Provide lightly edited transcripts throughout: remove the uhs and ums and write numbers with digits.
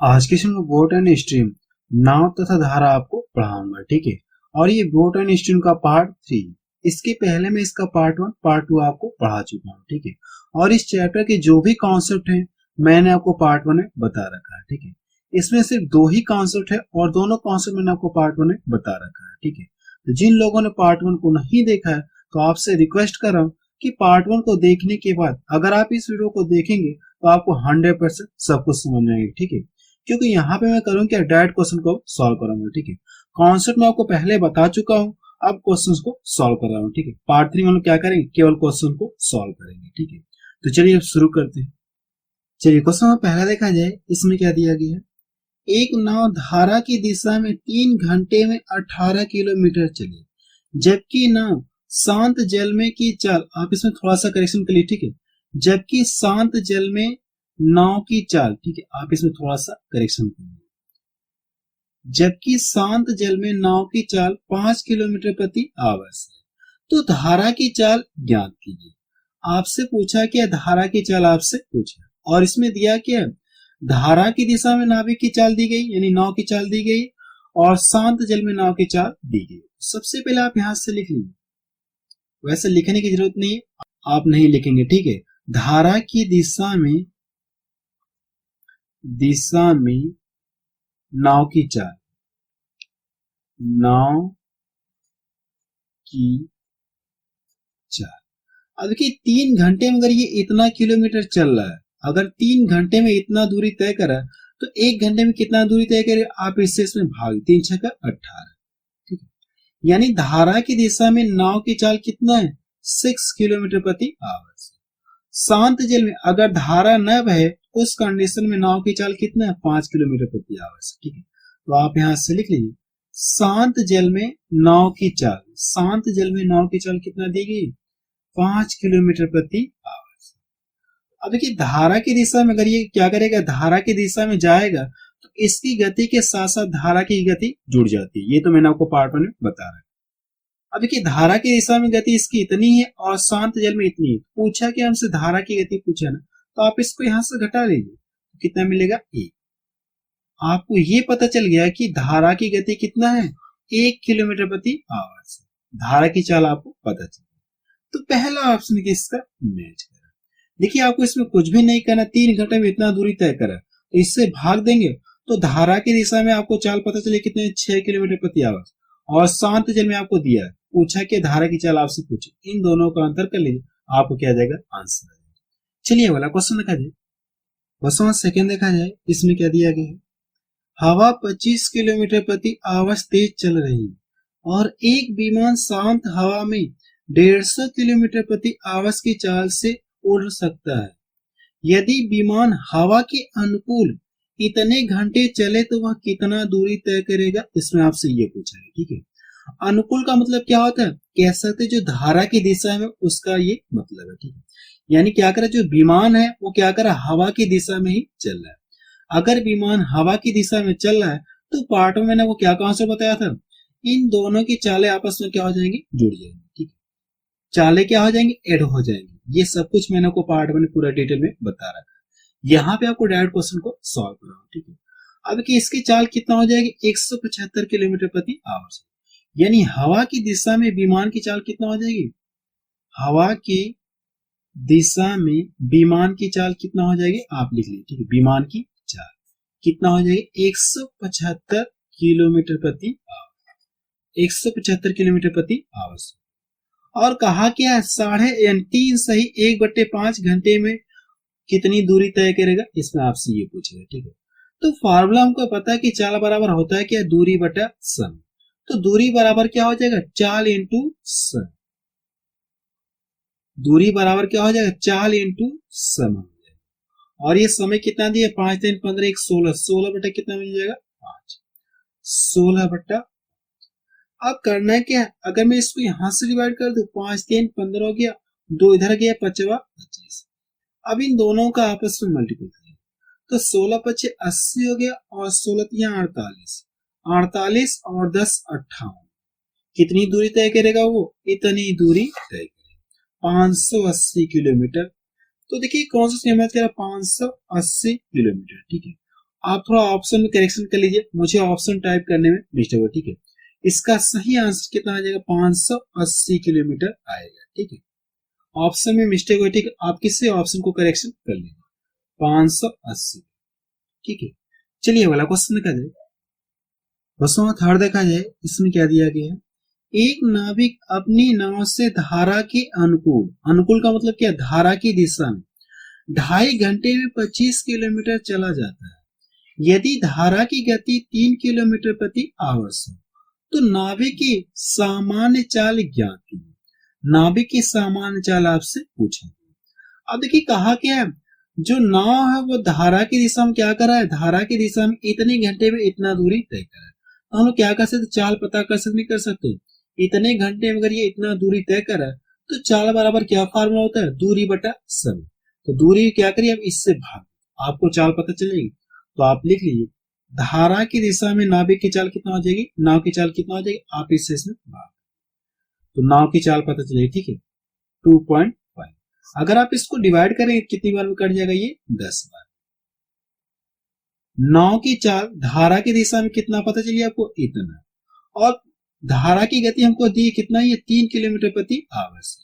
आज के समय बोट एंड स्ट्रीम नाव तथा धारा आपको पढ़ाऊंगा, ठीक है। और ये बोट एंड स्ट्रीम का पार्ट 3। इसके पहले मैं इसका पार्ट 1 पार्ट 2 आपको पढ़ा चुका हूँ, ठीक है। और इस चैप्टर के जो भी कॉन्सेप्ट हैं मैंने आपको पार्ट 1 में बता रखा है, ठीक है। इसमें सिर्फ 2 ही कॉन्सेप्ट है और दोनों कॉन्सेप्ट मैंने आपको पार्ट 1 में बता रखा है, ठीक है। तो जिन लोगों ने पार्ट 1 को नहीं देखा है तो आपसे रिक्वेस्ट कर रहा हूँ कि पार्ट 1 को देखने के बाद अगर आप इस वीडियो को देखेंगे तो आपको 100% सब कुछ समझ में आएगा, ठीक है। क्योंकि यहाँ पे मैं करूँ क्या, डायरेक्ट क्वेश्चन को सॉल्व करूंगा, ठीक है। कॉन्सेप्ट मैं आपको पहले बता चुका हूँ, अब क्वेश्चंस को सॉल्व कर रहा हूँ, ठीक है। पार्ट 3 में हम लोग क्या करेंगे, केवल क्वेश्चन को सॉल्व करेंगे, ठीक है। तो चलिए अब शुरू करते हैं। चलिए क्वेश्चन में पहला देखा जाए, इसमें क्या दिया गया है। एक नाव धारा की दिशा में 3 घंटे में 18 किलोमीटर चली, जबकि नाव शांत जल में की चाल, आप इसमें थोड़ा सा करेक्शन कर लीजिए, ठीक है। जबकि शांत जल में नाव की चाल, ठीक है, आप इसमें थोड़ा सा करेक्शन करिए। जबकि शांत जल में नाव की चाल 5 किलोमीटर प्रति आवर है, तो धारा की चाल ज्ञात कीजिए। आपसे पूछा क्या, धारा की चाल आपसे पूछा, और इसमें दिया क्या, धारा की दिशा में नाविक की चाल दी गई, यानी नाव की चाल दी गई, और शांत जल में नाव की चाल दी गई। सबसे पहले आप यहां से लिख लीजिए, वैसे लिखने की जरूरत नहीं है, आप नहीं लिखेंगे, ठीक है। धारा की दिशा में नाव की चाल, नाव की चाल। अब देखिए 3 घंटे में अगर ये इतना किलोमीटर चल रहा है, अगर 3 घंटे में इतना दूरी तय करा तो 1 घंटे में कितना दूरी तय करे, आप इससे इसमें भाग, 3 छक्का 18, ठीक है। यानी धारा की दिशा में नाव की चाल कितना है, 6 किलोमीटर प्रति आवर। शांत जल में अगर धारा न बहे उस कंडीशन में नाव की चाल कितना है, 5 किलोमीटर प्रति आवर, ठीक है। तो आप यहां से लिख लीजिए, शांत जल में नाव की चाल, शांत जल में नाव की चाल कितना दी गई, 5 किलोमीटर प्रति आवर। अब देखिए धारा की दिशा में अगर ये क्या करेगा, धारा की दिशा में जाएगा तो इसकी गति के साथ साथ धारा की गति जुड़ जाती है। ये तो मैंने आपको पार्ट 1 में बता रहा है। अब देखिए धारा की दिशा में गति इसकी इतनी है और शांत जल में इतनी है। पूछा कि हमसे धारा की गति पूछा ना, तो आप इसको यहां से घटा लीजिए, कितना मिलेगा, 1। आपको ये पता चल गया कि धारा की गति कितना है, 1 किलोमीटर प्रति आवर से। धारा की चाल आपको पता चल गया। तो पहला ऑप्शन किसका मैच करा। देखिए आपको इसमें कुछ भी नहीं करना, 3 घंटे में इतना दूरी तय करा, तो इससे भाग देंगे तो धारा की दिशा में आपको चाल पता चले कितने, 6 किलोमीटर प्रति आवर। और शांत जल में आपको दिया है, पूछा कि धारा की चाल आपसे पूछे, इन दोनों का अंतर कर लीजिए, आपको क्या जाएगा, आंसर आ जाएगा। चलिए वाला क्वेश्चन देखा जाए। क्वेश्चन सेकंड देखा जाए, इसमें क्या दिया गया है। हवा 25 किलोमीटर प्रति आवर तेज चल रही है और एक विमान शांत हवा में 150 किलोमीटर प्रति आवर की चाल से उड़ सकता है। यदि विमान हवा के अनुकूल इतने घंटे चले तो वह कितना दूरी तय करेगा, इसमें आपसे ये पूछा है, ठीक है। अनुकूल का मतलब क्या होता है, कह सकते जो धारा की दिशा में उसका ये मतलब है, ठीक है। यानी क्या करे, जो विमान है वो क्या करे, हवा की दिशा में ही चल रहा है। अगर विमान हवा की दिशा में चल रहा है तो पार्ट में मैंने वो क्या कॉन्सेप्ट बताया था, इन दोनों की चालें आपस में क्या हो जाएंगी, जुड़ जाएंगी, ठीक है। चालें क्या हो जाएंगी, ऐड हो जाएंगी। ये सब कुछ मैंने आपको पार्ट में पूरा डिटेल में बता रखा है। यहाँ पे आपको डायरेक्ट क्वेश्चन को सॉल्व करो, ठीक है। अब कि इसकी चाल कितना हो जाएगी, 175 किलोमीटर प्रति आवर। यानी हवा की दिशा में विमान की चाल कितना हो जाएगी, हवा की दिशा में विमान की चाल कितना हो जाएगी, आप लिख लीजिए, ठीक है। विमान की चाल कितना हो जाएगी, 175 किलोमीटर प्रति आवर, 175 किलोमीटर प्रति आवर। और कहा क्या है, 3.5 सही 1/5 घंटे में कितनी दूरी तय करेगा, इसमें आपसे ये पूछेगा, ठीक है। तो फार्मूला हमको पता है कि चाल बराबर होता है क्या, दूरी बटा समय। तो दूरी बराबर क्या हो जाएगा, चाल इंटू समय। दूरी बराबर क्या हो जाएगा, चाल इंटू समय। और ये समय कितना दिया, 5 3 15 1 16, 16 बटा कितना मिल जाएगा, 5, 16 बटा। अब करना है क्या, अगर मैं इसको यहां से डिवाइड कर दूं, 5 3 15 हो गया, 2 इधर गया, 5 25। अब इन दोनों का आपस में मल्टीपल करें तो 16 5 80 हो गया, और 16 48, 48 और 10 58। कितनी दूरी तय करेगा वो, इतनी दूरी तय करेगा, 580 किलोमीटर। तो देखिए कौन सा मैच करा, 580 किलोमीटर, ठीक है। आप थोड़ा ऑप्शन में करेक्शन कर लीजिए, मुझे ऑप्शन टाइप करने में मिस्टेक हो, ठीक है। इसका सही आंसर कितना आ जाएगा, 580 किलोमीटर आएगा, ठीक है। ऑप्शन में मिस्टेक हो, ठीक है, आप किसी ऑप्शन को करेक्शन कर लीजिए, 580, ठीक है। चलिए वाला क्वेश्चन देखा जाए। क्वेश्चन थर्ड देखा जाए, इसमें क्या दिया गया है, एक नाविक अपनी नाव से धारा के अनुकूल, अनुकूल का मतलब क्या, धारा की दिशा में 2.5 घंटे में 25 किलोमीटर चला जाता है। यदि धारा की गति 3 किलोमीटर प्रति आवर्स हो तो नाविक की सामान्य चाल ज्ञात कीजिए। नाविक की सामान्य चाल आपसे पूछेंगे। अब देखिए कहा क्या है, जो नाव है वो धारा की दिशा में क्या कर रहा है, धारा की दिशा में इतने घंटे में इतना दूरी तय कर रहा है। तो हम लोग क्या कर सकते, चाल पता कर सकते, नहीं कर सकते। इतने घंटे में अगर ये इतना दूरी तय कर रहा है तो चाल बराबर क्या फार्मूला होता है, दूरी बटा समय। तो दूरी क्या करिए, अब इससे भाग, आपको चाल पता चलेगी। तो आप लिख लीजिए, धारा की दिशा में नाविक की चाल कितना हो जाएगी, नाव की चाल कितना हो जाएगी, आप इससे इसमें भाग, तो नाव की चाल पता चलेगी, ठीक है, 2.5। अगर आप इसको डिवाइड करेंगे कितनी बार में कट जाएगा, ये 10 बार। नाव की चाल धारा की दिशा में कितना पता चलिए आपको, इतना, और धारा की गति हमको दी कितना, ये 3 किलोमीटर प्रति आवर्स।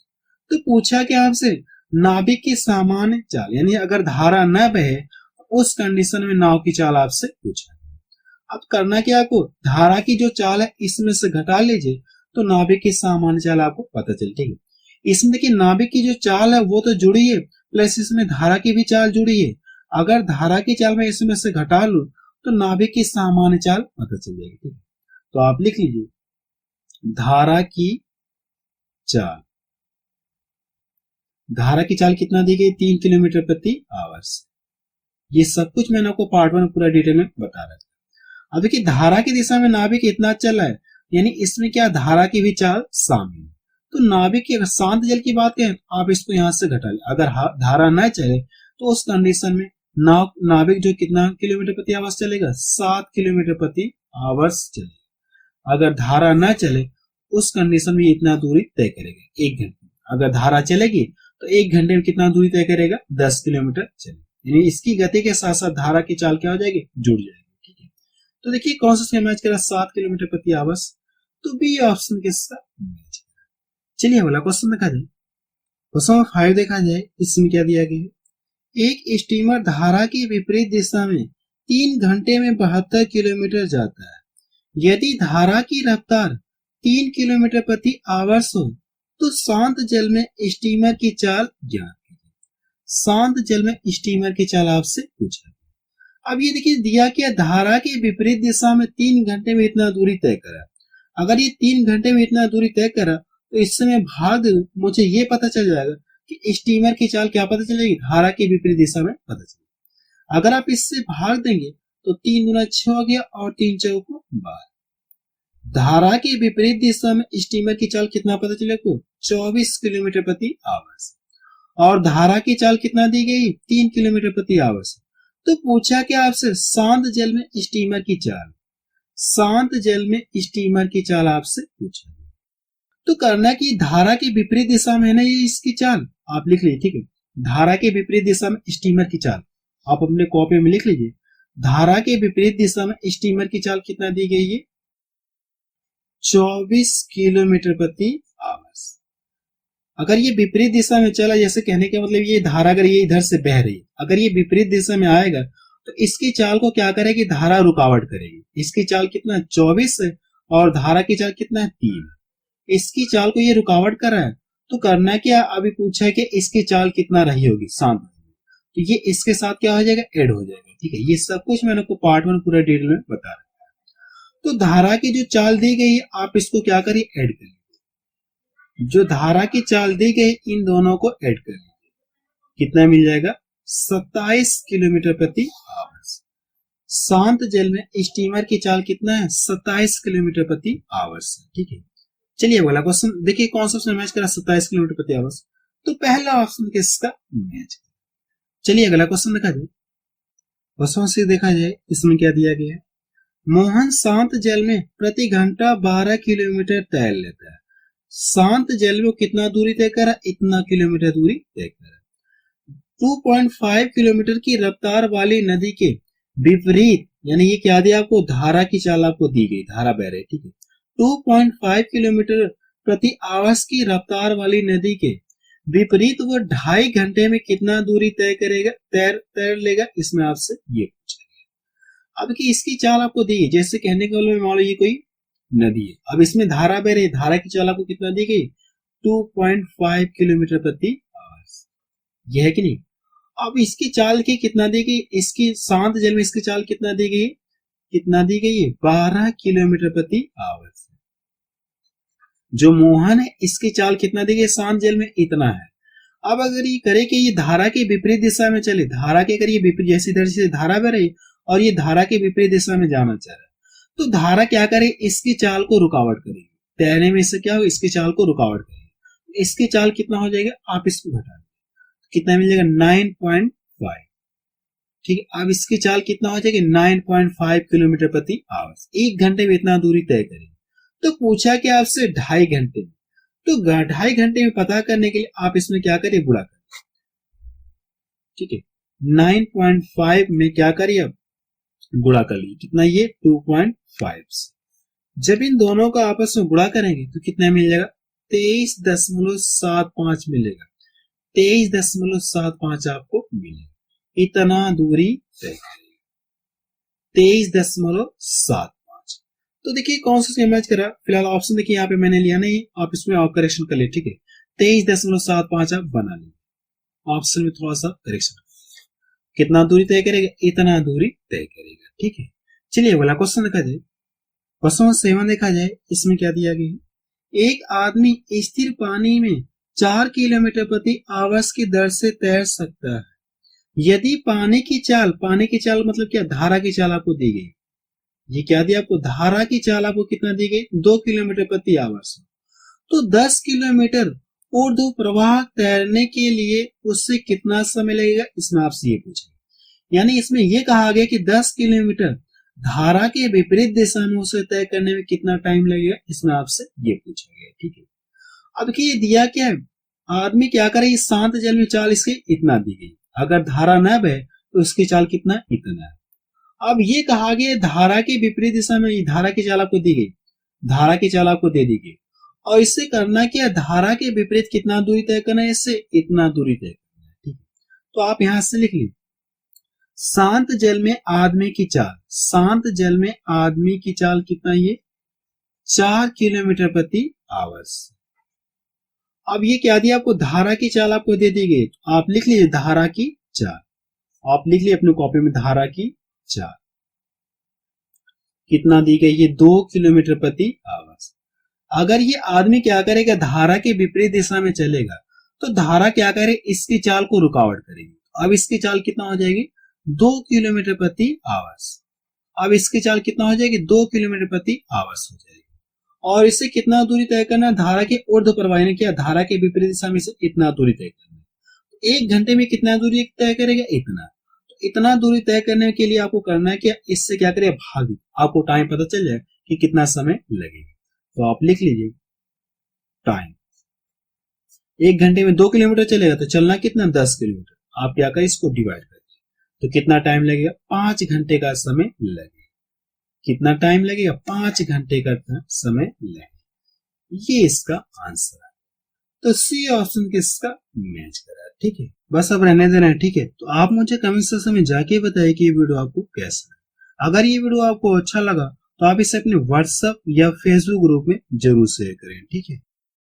तो पूछा क्या आपसे, नाविक की सामान्य चाल, यानी अगर धारा न बहे उस कंडीशन में नाव की चाल आपसे पूछा। अब करना क्या आपको, धारा की जो चाल है इसमें से घटा लीजिए तो नाविक की सामान्य चाल आपको पता चल, ठीक है। इसमें देखिए नाविक की जो चाल है वो तो जुड़ी है, प्लस इसमें धारा की भी चाल जुड़ी है। अगर धारा की चाल में इसमें से घटा लूं तो नाविक की सामान्य चाल पता चल जाएगी, ठीक है। तो आप लिख लीजिए, धारा की चाल, धारा की चाल कितना दी गई, 3 किलोमीटर प्रति आवर्स। ये सब कुछ मैंने आपको पार्ट 1 पूरा डिटेल में बता रहा था। अब देखिए धारा की दिशा में नाविक इतना चल रहा है, यानी इसमें क्या, धारा की भी चाल शामिल है। तो नाविक की अगर शांत जल की बात करें तो आप इसको यहां से घटा ले, अगर धारा न चले तो उस कंडीशन में नाविक जो कितना किलोमीटर प्रति आवर्स चलेगा, 7 किलोमीटर प्रति आवर्स चलेगा। अगर धारा न चले उस कंडीशन में इतना दूरी तय करेगा 1 घंटे। अगर धारा चलेगी तो 1 घंटे में कितना दूरी तय करेगा, 10 किलोमीटर चलेगा। यानी इसकी गति के साथ साथ धारा की चाल क्या हो जाएगी, जुड़ जाएगी, ठीक है। तो देखिए कौन सा मैच करा, 7 किलोमीटर प्रति आवर्स, तो बी ऑप्शन के साथ मैच। चलिए वाला क्वेश्चन देखा जाए। क्वेश्चन 5 देखा जाए, इसमें क्या दिया गया है, एक स्टीमर धारा की विपरीत दिशा में 3 घंटे में 72 किलोमीटर जाता है। यदि धारा की रफ्तार 3 किलोमीटर प्रति आवर्स हो तो शांत जल में स्टीमर की चाल ज्ञात कीजिए। शांत जल में स्टीमर की चाल आपसे पूछा। अब ये देखिए दिया क्या, धारा के विपरीत दिशा में 3 घंटे में इतना दूरी तय करा। अगर ये 3 घंटे में इतना दूरी तय करा तो इससे मैं भाग दूं, मुझे ये पता चल जाएगा कि स्टीमर की चाल क्या पता चलेगी, धारा के विपरीत दिशा में पता चलेगी। अगर आप इससे भाग देंगे तो 3 दूना 6 हो गया और 3 चौको 12। धारा के विपरीत दिशा में स्टीमर की चाल कितना पता चलेगा, 24 किलोमीटर प्रति आवर्स, और धारा की चाल कितना दी गई, 3 किलोमीटर प्रति आवर्स। तो पूछा क्या आपसे, शांत जल में स्टीमर की चाल, शांत जल में स्टीमर की चाल आपसे पूछा। तो करना कि धारा के विपरीत दिशा में है ना ये इसकी चाल, आप लिख लीजिए, ठीक है। धारा के विपरीत दिशा में स्टीमर की चाल आप अपने कॉपी में लिख लीजिए। धारा के विपरीत दिशा में स्टीमर की चाल कितना दी गई है, 24 किलोमीटर प्रति आवर्स। अगर ये विपरीत दिशा में चला, जैसे कहने का मतलब ये धारा अगर ये इधर से बह रही है, अगर ये विपरीत दिशा में आएगा तो इसकी चाल को क्या करेगी, धारा रुकावट करेगी। इसकी चाल कितना 24 है और धारा की चाल कितना है 3। इसकी चाल को ये रुकावट कर रहा है, तो करना क्या, अभी पूछा है कि इसकी चाल कितना रही होगी शांत, तो ये इसके साथ क्या हो जाएगा, ऐड हो जाएगा, ठीक है। ये सब कुछ मैंने आपको पार्ट 1 पूरा डिटेल में बता रहा है। तो धारा की जो चाल दी गई है आप इसको क्या करिए, ऐड करिए। जो धारा की चाल दी गई इन दोनों को ऐड कर लीजिए, कितना मिल जाएगा, 27 किलोमीटर प्रति आवर्स। शांत जल में स्टीमर की चाल कितना है, 27 किलोमीटर प्रति आवर्स, ठीक है। चलिए अगला क्वेश्चन देखिए, कौन सा मैच करा 27 किलोमीटर प्रति आवर्स, तो पहला ऑप्शन किसका मैच। चलिए अगला क्वेश्चन देखा जाए। क्वेश्चन से देखा जाए इसमें क्या दिया गया है, मोहन शांत जल में प्रति घंटा 12 किलोमीटर तैर लेता है। शांत जल में कितना दूरी तय करा, इतना किलोमीटर दूरी तय करा। 2.5 किलोमीटर की रफ्तार वाली नदी के विपरीत यानी ये क्या दिया आपको, धारा की चाल आपको दी गई, धारा बह रही, ठीक है। 2.5 किलोमीटर प्रति आवर्स की रफ्तार वाली नदी के विपरीत वो 2.5 घंटे में कितना दूरी तय करेगा, तैर लेगा, इसमें आपसे ये पूछा गया। अब कि इसकी चाल आपको दी गई, जैसे कहने के लिए मान लो ये कोई नदी है, अब इसमें धारा बह रही, धारा की चाल आपको कितना दी गई, 2.5 किलोमीटर प्रति आवर्स, यह है कि नहीं। अब इसकी चाल की कितना दी गई, इसकी शांत जल में इसकी चाल कितना दी गई, कितना दी गई है, 12 किलोमीटर प्रति आवर्स। जो मोहन है इसकी चाल कितना दी गई शांत जल में, इतना है। अब अगर ये करे कि ये धारा के विपरीत दिशा में चले, धारा के अगर ये विपरीत, जैसे इधर से धारा बह रही और ये धारा के विपरीत दिशा में जाना चाह रहा है, तो धारा क्या करे, इसकी चाल को रुकावट करेगी, तैरने में इससे क्या हो, इसकी चाल को रुकावट करेगी। इसकी चाल कितना हो जाएगा, आप इसको घटा दें, कितना मिल जाएगा, 9.5, ठीक है। अब इसकी चाल कितना हो जाएगी, 9.5 किलोमीटर प्रति आवर्स, 1 घंटे में इतना दूरी तय करेगी। तो पूछा कि आपसे 2.5 घंटे में, तो 2.5 घंटे में पता करने के लिए आप इसमें क्या करिए, गुणा करिए, ठीक है। 9.5 में क्या करिए, अब गुणा कर लीजिए, कितना ये 2.5 से। जब इन दोनों का आपस में गुणा करेंगे तो कितना मिल जाएगा, 23.75 मिलेगा, 23.75 आपको मिलेगा, इतना दूरी तय करेगा, 23.75। तो देखिए कौन सा मैच करा, फिलहाल ऑप्शन देखिए यहाँ पे मैंने लिया नहीं, आप इसमें और करेक्शन कर ले, ठीक है। 23.75 आप बना लीजिए, ऑप्शन में थोड़ा सा करेक्शन, कितना दूरी तय करेगा, इतना दूरी तय करेगा, ठीक है। चलिए अगला क्वेश्चन देखा जाए, क्वेश्चन 7 देखा जाए, इसमें क्या दिया गया, एक आदमी स्थिर पानी में 4 किलोमीटर प्रति आवर्स की दर से तैर सकता है यदि पानी की चाल मतलब क्या, धारा की चाल आपको दी गई, ये क्या दिया आपको, धारा की चाल आपको कितना दी गई, 2 किलोमीटर प्रति आवर्स, तो 10 किलोमीटर ऊर्ध्व प्रवाह तैरने के लिए उससे कितना समय लगेगा, इसमें आपसे ये पूछेगा। यानी इसमें ये कहा गया कि 10 किलोमीटर धारा के विपरीत दिशा में उसे तय करने में कितना टाइम लगेगा, इसमें आपसे ये पूछा गया, ठीक है। अब कि ये दिया क्या है, आदमी क्या करे, इस शांत जल में चाल इसकी इतना दी गई, अगर धारा न बहे तो इसकी चाल कितना, इतना है। अब ये कहा गया धारा के विपरीत दिशा में, धारा की चाल आपको दी गई, धारा की चाल आपको दे दी गई, और इससे करना क्या, धारा के विपरीत कितना दूरी तय करना है, इससे इतना दूरी तय करना है, ठीक है। तो आप यहां से लिख लीजिए, शांत जल में आदमी की चाल, शांत जल में आदमी की चाल कितना, ये 4 किलोमीटर प्रति आवर्स। अब ये क्या दिया आपको, धारा की चाल आपको दे दी गई, तो आप लिख लीजिए धारा की चाल, आप लिख लीजिए अपनी कॉपी में धारा की चाल कितना दी गई, ये 2 किलोमीटर प्रति आवर्स। अगर ये आदमी क्या करेगा, धारा के विपरीत दिशा में चलेगा, तो धारा क्या करे, इसकी चाल को रुकावट करेगी, अब इसकी चाल कितना हो जाएगी, 2 किलोमीटर प्रति आवर्स। अब इसकी चाल कितना हो जाएगी, 2 किलोमीटर प्रति आवर्स हो जाएगी, और इससे कितना दूरी तय करना, धारा के ऊर्ध्व प्रवाह यानी क्या, धारा के विपरीत दिशा में से इतना दूरी तय करना। 1 घंटे में कितना दूरी तय करेगा, इतना। इतना दूरी तय करने के लिए आपको करना है क्या, इससे क्या करें, भाग, आपको टाइम पता चल जाए कि कितना समय लगेगा। तो आप लिख लीजिए टाइम, 1 घंटे में 2 किलोमीटर चलेगा तो चलना कितना, 10 किलोमीटर, आप क्या करें, इसको डिवाइड कर दीजिए, तो कितना टाइम लगेगा, 5 घंटे का समय लगेगा। कितना टाइम लगेगा, 5 घंटे का समय लगेगा, ये इसका आंसर है। तो सी ऑप्शन किसका मैच करा है, ठीक है। बस अब रहने देना है, ठीक है। तो आप मुझे कमेंट सेक्शन में जाके बताइए कि ये वीडियो आपको कैसा है। अगर ये वीडियो आपको अच्छा लगा तो आप इसे अपने व्हाट्सएप या फेसबुक ग्रुप में जरूर शेयर करें, ठीक है।